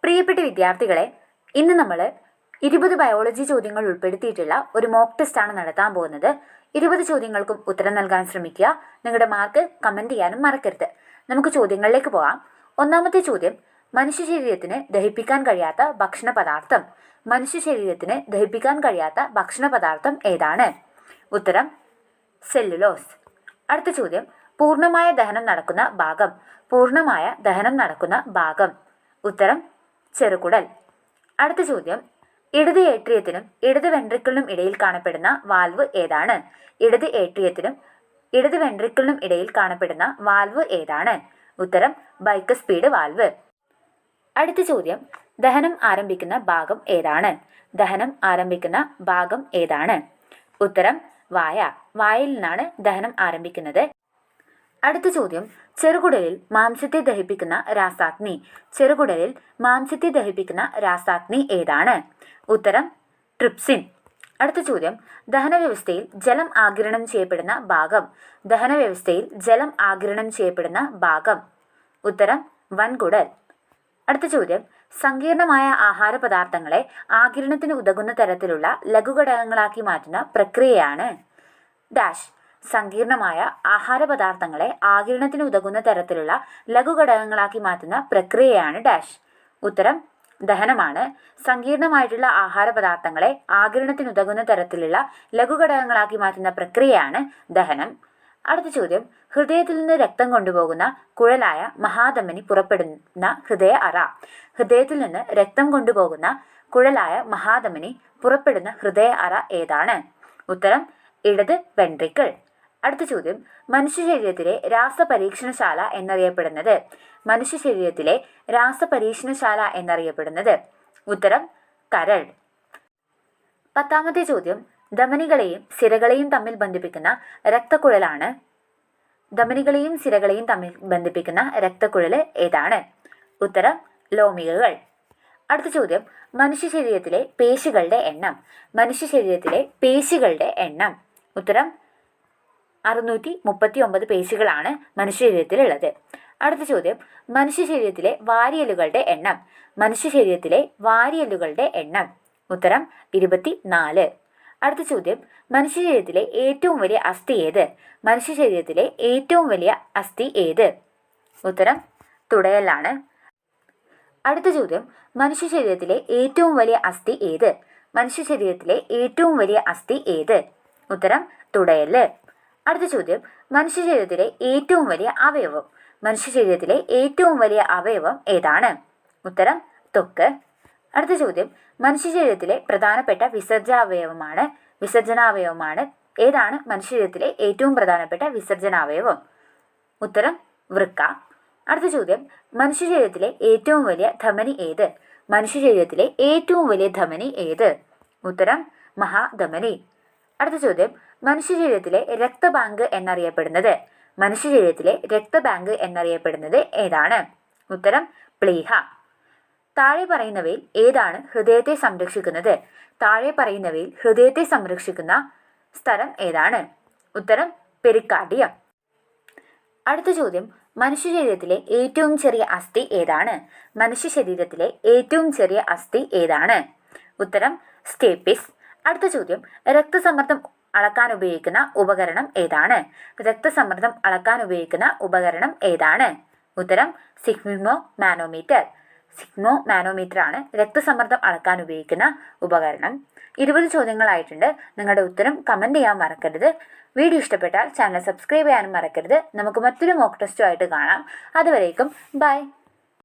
പ്രിയപ്പെട്ട വിദ്യാർത്ഥികളെ, ഇന്ന് നമ്മൾ 20 ബയോളജി ചോദ്യങ്ങൾ ഉൾപ്പെടുത്തിയിട്ടുള്ള ഒരു മോക്ക് ടെസ്റ്റാണ് നടത്താൻ പോകുന്നത്. 20 ചോദ്യങ്ങൾക്കും ഉത്തരം നൽകാൻ ശ്രമിക്കുക. നിങ്ങളുടെ മാർക്ക് കമൻറ്റ് ചെയ്യാനും മറക്കരുത്. നമുക്ക് ചോദ്യങ്ങളിലേക്ക് പോകാം. ഒന്നാമത്തെ ചോദ്യം, മനുഷ്യ ശരീരത്തിന് ദഹിപ്പിക്കാൻ കഴിയാത്ത ഭക്ഷണ പദാർത്ഥം. മനുഷ്യ ശരീരത്തിന് ദഹിപ്പിക്കാൻ കഴിയാത്ത ഭക്ഷണ പദാർത്ഥം ഏതാണ്? ഉത്തരം സെല്ലുലോസ്. അടുത്ത ചോദ്യം, പൂർണ്ണമായ ദഹനം നടക്കുന്ന ഭാഗം. പൂർണ്ണമായ ദഹനം നടക്കുന്ന ഭാഗം. ഉത്തരം ചെറുകുടൽ. അടുത്ത ചോദ്യം, ഇടത് ഏട്രിയത്തിനും ഇടത് വെൻട്രിക്കിളിനും ഇടയിൽ കാണപ്പെടുന്ന വാൽവ് ഏതാണ്? ഇടത് ഏട്രിയത്തിനും ഇടത് വെൻട്രിക്കിളിനും ഇടയിൽ കാണപ്പെടുന്ന വാൽവ് ഏതാണ്? ഉത്തരം ബൈക്കസ്പീഡ് വാൽവ്. അടുത്ത ചോദ്യം, ദഹനം ആരംഭിക്കുന്ന ഭാഗം ഏതാണ്? ദഹനം ആരംഭിക്കുന്ന ഭാഗം ഏതാണ്? ഉത്തരം വായ. വായയിൽ നിന്നാണ് ദഹനം ആരംഭിക്കുന്നത്. അടുത്ത ചോദ്യം, ചെറുകുടലിൽ മാംസത്തെ ദഹിപ്പിക്കുന്ന രാസാഗ്നി. ചെറുകുടലിൽ മാംസത്തെ ദഹിപ്പിക്കുന്ന രാസാഗ്നി ഏതാണ്? ഉത്തരം ട്രിപ്സിൻ. അടുത്ത ചോദ്യം, ദഹനവ്യവസ്ഥയിൽ ജലം ആഗിരണം ചെയ്യപ്പെടുന്ന ഭാഗം. ദഹനവ്യവസ്ഥയിൽ ജലം ആഗിരണം ചെയ്യപ്പെടുന്ന ഭാഗം. ഉത്തരം വൻകുടൽ. അടുത്ത ചോദ്യം, സങ്കീർണമായ ആഹാര പദാർത്ഥങ്ങളെ ആഗിരണത്തിന് ഉതകുന്ന തരത്തിലുള്ള ലഘുഘടകങ്ങളാക്കി മാറ്റുന്ന പ്രക്രിയയാണ് ഡാഷ്. സങ്കീർണമായ ആഹാര പദാർത്ഥങ്ങളെ ആഗിരണത്തിന് ഉതകുന്ന തരത്തിലുള്ള ലഘുഘടകങ്ങളാക്കി മാറ്റുന്ന പ്രക്രിയയാണ് ഡാഷ്. ഉത്തരം ദഹനമാണ്. സങ്കീർണമായിട്ടുള്ള ആഹാര പദാർത്ഥങ്ങളെ ആഗിരണത്തിന് ഉതകുന്ന തരത്തിലുള്ള ലഘുഘടകങ്ങളാക്കി മാറ്റുന്ന പ്രക്രിയയാണ് ദഹനം. അടുത്ത ചോദ്യം, ഹൃദയത്തിൽ നിന്ന് രക്തം കൊണ്ടുപോകുന്ന കുഴലായ മഹാധമനി പുറപ്പെടുന്ന ഹൃദയ അറ. ഹൃദയത്തിൽ നിന്ന് രക്തം കൊണ്ടുപോകുന്ന കുഴലായ മഹാധമനി പുറപ്പെടുന്ന ഹൃദയ അറ ഏതാണ്? ഉത്തരം ഇടത് വെൻട്രിക്കിൾ. അടുത്ത ചോദ്യം, മനുഷ്യ ശരീരത്തിലെ രാസപരീക്ഷണശാല എന്നറിയപ്പെടുന്നത്. മനുഷ്യ ശരീരത്തിലെ രാസപരീക്ഷണശാല എന്നറിയപ്പെടുന്നത്. ഉത്തരം കരൾ. 10ാമത്തെ ചോദ്യം, ധമനികളെയും സിരകളെയും തമ്മിൽ ബന്ധിപ്പിക്കുന്ന രക്തക്കുഴലാണ്. ധമനികളെയും സിരകളെയും തമ്മിൽ ബന്ധിപ്പിക്കുന്ന രക്തക്കുഴൽ ഏതാണ്? ഉത്തരം ലോമികകൾ. അടുത്ത ചോദ്യം, മനുഷ്യ ശരീരത്തിലെ പേശികളുടെ എണ്ണം. മനുഷ്യ ശരീരത്തിലെ പേശികളുടെ എണ്ണം. ഉത്തരം 639 പേശികളാണ് മനുഷ്യ ശരീരത്തിലുള്ളത്. അടുത്ത ചോദ്യം, മനുഷ്യ ശരീരത്തിലെ വാരിയലുകളുടെ എണ്ണം. മനുഷ്യ ശരീരത്തിലെ വാരിയലുകളുടെ എണ്ണം. ഉത്തരം 24. അടുത്ത ചോദ്യം, മനുഷ്യ ശരീരത്തിലെ ഏറ്റവും വലിയ അസ്ഥി ഏത്? മനുഷ്യ ശരീരത്തിലെ ഏറ്റവും വലിയ അസ്ഥി ഏത്? ഉത്തരം തുടയലാണ്. അടുത്ത ചോദ്യം, മനുഷ്യ ശരീരത്തിലെ ഏറ്റവും വലിയ അസ്ഥി ഏത്? മനുഷ്യ ശരീരത്തിലെ ഏറ്റവും വലിയ അസ്ഥി ഏത്? ഉത്തരം തുടയല്. അടുത്ത ചോദ്യം, മനുഷ്യ ശരീരത്തിലെ ഏറ്റവും വലിയ അവയവം. മനുഷ്യ ശരീരത്തിലെ ഏറ്റവും വലിയ അവയവം ഏതാണ്? ഉത്തരം ത്വക്ക്. അടുത്ത ചോദ്യം, മനുഷ്യ ശരീരത്തിലെ പ്രധാനപ്പെട്ട വിസർജനാവയവമാണ് ഏതാണ് മനുഷ്യ ശരീരത്തിലെ ഏറ്റവും പ്രധാനപ്പെട്ട വിസർജനാവയവം? ഉത്തരം വൃക്ക. അടുത്ത ചോദ്യം, മനുഷ്യ ശരീരത്തിലെ ഏറ്റവും വലിയ ധമനി ഏത്? മനുഷ്യ ശരീരത്തിലെ ഏറ്റവും വലിയ ധമനി ഏത്? ഉത്തരം മഹാധമനി. അടുത്ത ചോദ്യം, മനുഷ്യ ശരീരത്തിലെ രക്തബാങ്ക് എന്നറിയപ്പെടുന്നത്. മനുഷ്യ ശരീരത്തിലെ രക്തബാങ്ക് എന്നറിയപ്പെടുന്നത് ഏതാണ്? ഉത്തരം പ്ലീഹ. താഴെ പറയുന്നവയിൽ ഏതാണ് ഹൃദയത്തെ സംരക്ഷിക്കുന്നത്? താഴെ പറയുന്നവയിൽ ഹൃദയത്തെ സംരക്ഷിക്കുന്ന സ്ഥലം ഏതാണ്? ഉത്തരം പെരിക്കാർഡിയം. അടുത്ത ചോദ്യം, മനുഷ്യ ശരീരത്തിലെ ഏറ്റവും ചെറിയ അസ്ഥി ഏതാണ്? മനുഷ്യ ശരീരത്തിലെ ഏറ്റവും ചെറിയ അസ്ഥി ഏതാണ്? ഉത്തരം സ്റ്റേപ്പിസ്. അടുത്ത ചോദ്യം, രക്തസമ്മർദ്ദം അളക്കാൻ ഉപയോഗിക്കുന്ന ഉപകരണം ഏതാണ്? രക്തസമ്മർദ്ദം അളക്കാൻ ഉപയോഗിക്കുന്ന ഉപകരണം ഏതാണ്? ഉത്തരം സിഗ്മോ മാനോമീറ്റർ. സിഗ്മോ മാനോമീറ്റർ ആണ് രക്തസമ്മർദ്ദം അളക്കാൻ ഉപയോഗിക്കുന്ന ഉപകരണം. 20 ചോദ്യങ്ങളായിട്ടുണ്ട്. നിങ്ങളുടെ ഉത്തരം കമൻറ്റ് ചെയ്യാൻ മറക്കരുത്. വീഡിയോ ഇഷ്ടപ്പെട്ടാൽ ചാനൽ സബ്സ്ക്രൈബ് ചെയ്യാനും മറക്കരുത്. നമുക്ക് മറ്റൊരു മോക്ക് ടെസ്റ്റുമായിട്ട് കാണാം. അതുവരേക്കും ബൈ.